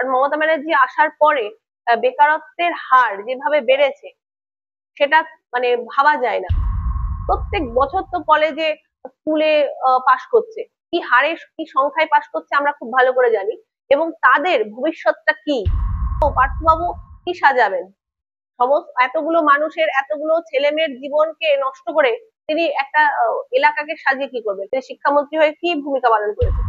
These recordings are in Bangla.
কারণ মমতা ব্যানার্জি আসার পরে বেকারত্বের হার যেভাবে বেড়েছে সেটা মানে ভাবা যায় না। প্রত্যেক বছর তো কলেজে স্কুলে পাশ করছে, কি হারে কি সংখ্যায় পাশ করছে আমরা খুব ভালো করে জানি। এবং তাদের ভবিষ্যৎটা কি, পার্থবাবু কি সাজাবেন? সমস্ত এতগুলো মানুষের এতগুলো ছেলে মেয়ের জীবনকে নষ্ট করে তিনি একটা এলাকাকে সাজিয়ে কি করবেন? তিনি শিক্ষামন্ত্রী হয়ে কি ভূমিকা পালন করেছেন?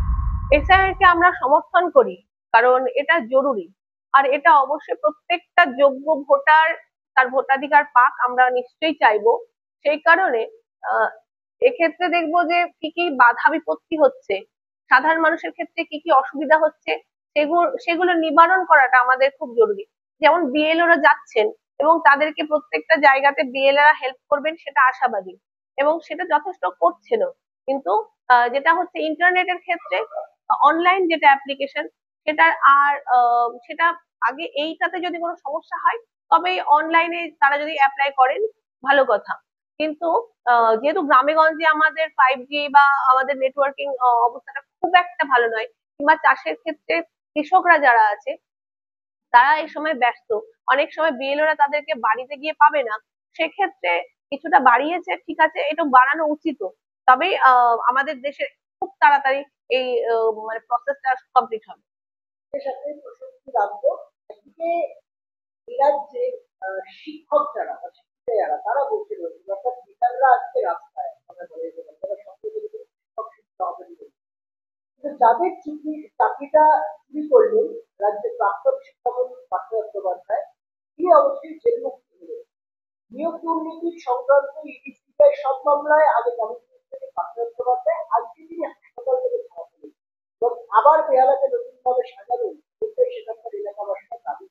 এসআইআরকে আমরা সমর্থন করি, কারণ এটা জরুরি। আর এটা অবশ্যই প্রত্যেকটা যোগ্য ভোটার তার ভোটাধিকার পাক, আমরা নিশ্চয়ই চাইবো। সেই কারণে আহ এক্ষেত্রে দেখবো যে কি কি বাধা বিপত্তি হচ্ছে, সাধারণ মানুষের ক্ষেত্রে কি কি অসুবিধা হচ্ছে, সেগুলো নিবারণ করাটা আমাদের খুব জরুরি। যেমন বিএলওরা যাচ্ছেন এবং তাদেরকে প্রত্যেকটা জায়গাতে বিএলওরা হেল্প করবেন, সেটা আশাবাদী এবং সেটা যথেষ্ট করছেনও। কিন্তু যেটা হচ্ছে ইন্টারনেটের ক্ষেত্রে অনলাইন যেটা অ্যাপ্লিকেশন, সেটার আর সেটা আগে এইটাতে যদি কোনো সমস্যা হয় তবে অনলাইনে তারা যদি অ্যাপ্লাই করেন ভালো কথা। কিন্তু যেহেতু গ্রামে গঞ্জে আমাদের 5G বা আমাদের নেটওয়ার্কিং অবস্থাটা খুব একটা ভালো নয়, কিংবা চাষের ক্ষেত্রে কৃষকরা যারা আছে তারা এই সময় ব্যস্ত, অনেক সময় বিএলওরা তাদেরকে বাড়িতে গিয়ে পাবে না। সেক্ষেত্রে কিছুটা বাড়িয়েছে, ঠিক আছে, এটা বাড়ানো উচিত। তবে আমাদের দেশে খুব তাড়াতাড়ি এই মানে প্রসেসটা কমপ্লিট হবে। এর সাথে প্রসঙ্গটি রাখবো, একদিকে এই রাজ্যে শিক্ষক যারা বা শিক্ষিকা যারা তারা বসে রয়েছে, অর্থাৎ বেকাররা আজকে রাস্তায় আমরা বলে যেতে পারি, তারা সম্প্রতি শিক্ষক শিক্ষা হবে। কিন্তু যাদের চাকরিটা চুরি করলেন রাজ্যের প্রাক্তন শিক্ষামন্ত্রী পার্থ চট্টোপাধ্যায়, তিনি অবশ্যই জেলমুক্ত হলেন। নিয়োগ দুর্নীতি সংক্রান্ত ইডি সব মামলায় আগে জামিন পেয়েছিলেন পার্থ চট্টোপাধ্যায়, আজকে তিনি হাসপাতাল থেকে ছাড়া পেলেন এবং আবার বেহালাকে নতুন ভাবে সাজাবেন, সেখানকার এলাকাবাসীরা দাবি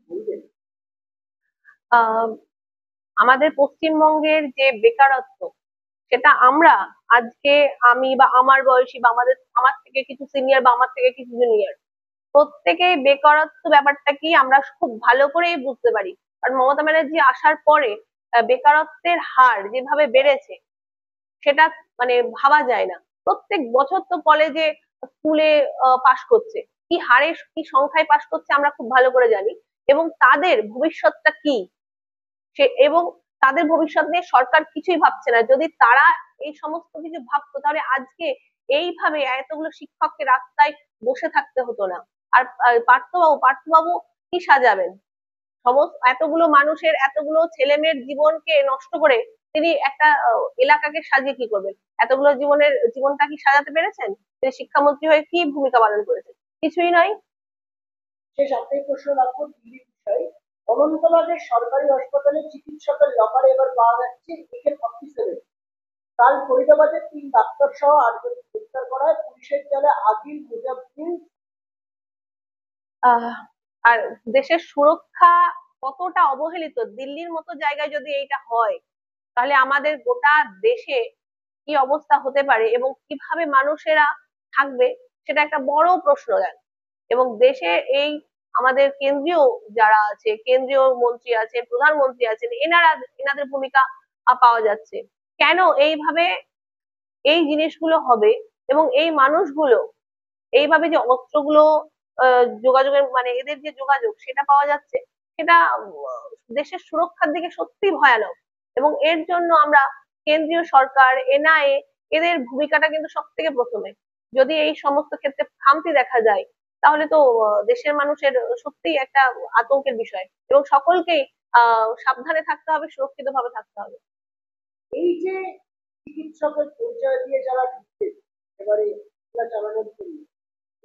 বলবেন। আমাদের পশ্চিমবঙ্গের যে বেকারত্ব, সেটা আমরা আজকে, আমি বা আমার বয়সী বা আমার থেকে কিছু সিনিয়র বা আমার থেকে কিছু জুনিয়র, প্রত্যেকেই বেকারত্ব ব্যাপারটা কি আমরা খুব ভালো করেই বুঝতে পারি। কারণ মমতা ব্যানার্জি আসার পরে বেকারত্বের হার যেভাবে বেড়েছে সেটা মানে ভাবা যায় না। প্রত্যেক বছর তো কলেজে স্কুলে পাশ করছে, কি হারে কি সংখ্যায় পাশ করছে আমরা খুব ভালো করে জানি। এবং তাদের ভবিষ্যৎটা কি, সে এবং তাদের ভবিষ্যৎ নিয়ে সরকার কিছুই ভাবছে না। যদি তারা এই সমস্ত কিছু ভাবতো তাহলে আজকে এইভাবে এতগুলো শিক্ষককে রাস্তায় বসে থাকতে হতো না। আর পার্থবাবু কি সাজাবেন? সমস্ত এতগুলো মানুষের এতগুলো ছেলে মেয়ের জীবনকে নষ্ট করে তিনি একটা এলাকাকে সাজিয়ে কি করবেন? এতগুলো জীবনটা কি সাজাতে পেরেছেন? তিনি শিক্ষামন্ত্রী হয়ে কি ভূমিকা পালন করেছেন? কিছুই নয়। শেষ একটাই প্রশ্ন রাখবো দিল্লির বিষয়ে। অনন্তনাগের সরকারি হাসপাতালে চিকিৎসকের লকারে এবার পাওয়া যাচ্ছে AK-47। কাল ফরিদাবাদের 3 ডাক্তার সহ 8 জনকে গ্রেফতার করা হয় পুলিশের জালে আদিল মুজাফফর। আর দেশের সুরক্ষা কতটা অবহেলিত, দিল্লির মতো জায়গায় যদি এইটা হয় তাহলে আমাদের গোটা দেশে কি অবস্থা হতে পারে এবং কিভাবে মানুষেরা থাকবে, সেটা একটা বড় প্রশ্ন। এবং দেশে এই আমাদের কেন্দ্রীয় যারা আছে, কেন্দ্রীয় মন্ত্রী আছেন, প্রধানমন্ত্রী আছেন, এনাদের ভূমিকা পাওয়া যাচ্ছে। কেন এইভাবে এই জিনিসগুলো হবে এবং এই মানুষগুলো এইভাবে যে অস্ত্রগুলো যোগাযোগের মানে এদের যে যোগাযোগ সেটা পাওয়া যাচ্ছে, সেটা দেশের সুরক্ষার দিকে সত্যি ভয়ানক। এবং এর জন্য আমরা কেন্দ্রীয় সরকার, এনআইএ, এদের ভূমিকাটা কিন্তু সব থেকে প্রথমে, যদি এই সমস্ত ক্ষেত্রে খামতি দেখা যায় তাহলে তো দেশের মানুষের সত্যি একটা আতঙ্কের বিষয়। এবং সকলকেই সাবধানে থাকতে হবে, সুরক্ষিত ভাবে থাকতে হবে। এই যে চিকিৎসকের পরিচয় দিয়ে যারা ঢুকছে এবারে চালানোর জন্য,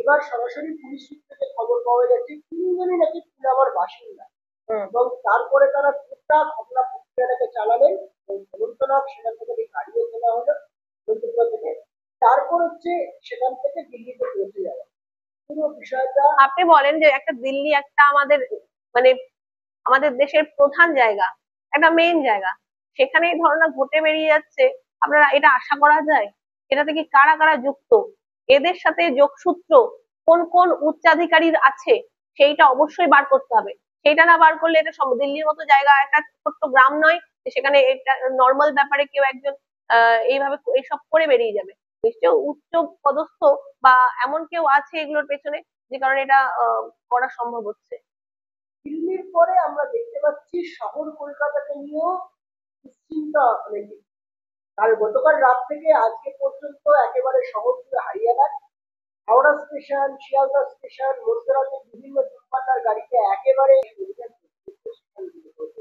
এবার সরাসরি পুলিশ সূত্রে খবর পাওয়া যাচ্ছে 3 জনই নাকি কুলাবার বাসিন্দা এবং তারপরে তারা গোটা ঘটনা প্রক্রিয়াটাকে চালালেন। অনন্তনাগ সেখান থেকে গাড়িও তোলা হলো নন্দুরবা থেকে, তারপর হচ্ছে সেখান থেকে দিল্লিতে পৌঁছে যাওয়া পুরো বিষয়টা। আপনি বলেন যে একটা দিল্লি একটা আমাদের মানে আমাদের দেশের প্রধান জায়গা, একটা মেইন জায়গা, সেখানে এই ধরনের ঘটে বেরিয়ে যাচ্ছে, আপনারা এটা আশা করা যায়? এটা থেকে কারা কারা যুক্ত, এদের সাথে যোগসূত্র কোন কোন উচ্চাধিকারীর আছে, সেইটা অবশ্যই বার করতে হবে। সেইটা না বার করলে এটা দিল্লির মতো জায়গা একটা ছোট্ট গ্রাম নয় সেখানে এটা নর্মাল ব্যাপারে কেউ একজন এইভাবে এইসব করে বেরিয়ে যাবে। নিশ্চয়ই উচ্চ পদস্থ বা এমন কেউ আছে এগুলোর পেছনে যে কারণে এটা করা সম্ভব হচ্ছে। দিল্লির পরে আমরা দেখতে পাচ্ছি শহর কলকাতাকে নিয়েও দুশ্চিন্তা অনেক। আর গতকাল রাত থেকে আজকে পর্যন্ত একেবারে শহর জুড়ে হারিয়ানার হাওড়া স্টেশন, শিয়ালদা স্টেশন, মধ্যরাতে বিভিন্ন দূরপাল্লার গাড়িতে একেবারে অভিযান চলছে।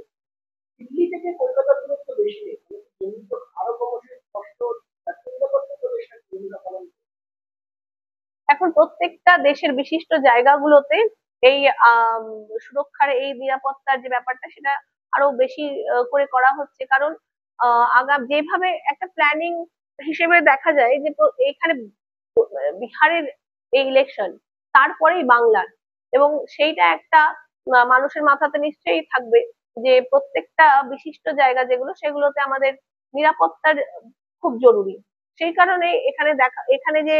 দিল্লি থেকে কলকাতার দূরত্ব বেশি নেই, কিন্তু জমি তো আরো ক্রমশ স্পষ্ট জাতীয় নিরাপত্তা প্রদেশের ভূমিকা পালন করে। এখন প্রত্যেকটা দেশের বিশিষ্ট জায়গাগুলোতে এই সুরক্ষার এই নিরাপত্তার যে ব্যাপারটা সেটা আরো বেশি করে করা হচ্ছে, কারণ যেভাবে একটা প্ল্যানিং হিসেবে দেখা যায় যে এখানে বিহারের এই ইলেকশন, তারপরেই বাংলার, এবং সেইটা একটা মানুষের মাথাতে নিশ্চয়ই থাকবে যে প্রত্যেকটা বিশিষ্ট জায়গা যেগুলো সেগুলোতে আমাদের নিরাপত্তার খুব জরুরি। সেই কারণে এখানে যে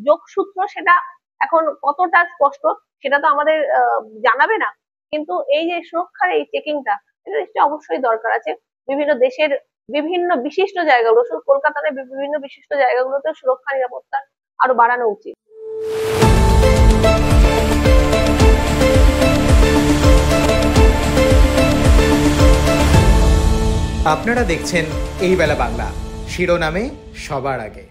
যোগসূত্র সেটা এখন কতটা স্পষ্ট সেটা তো আমাদের জানাবে না, কিন্তু এই যে সুরক্ষার এই চেকিংটা এটা নিশ্চয়ই অবশ্যই দরকার আছে। বিভিন্ন দেশের বিভিন্ন বিশিষ্ট জায়গাগুলো, শুধু কলকাতা নয়, বিভিন্ন বিশিষ্ট জায়গাগুলোতে সুরক্ষা নিরাপত্তা আরো বাড়ানো উচিত। আপনারা দেখছেন এই বেলা বাংলা, শিরোনামে সবার আগে।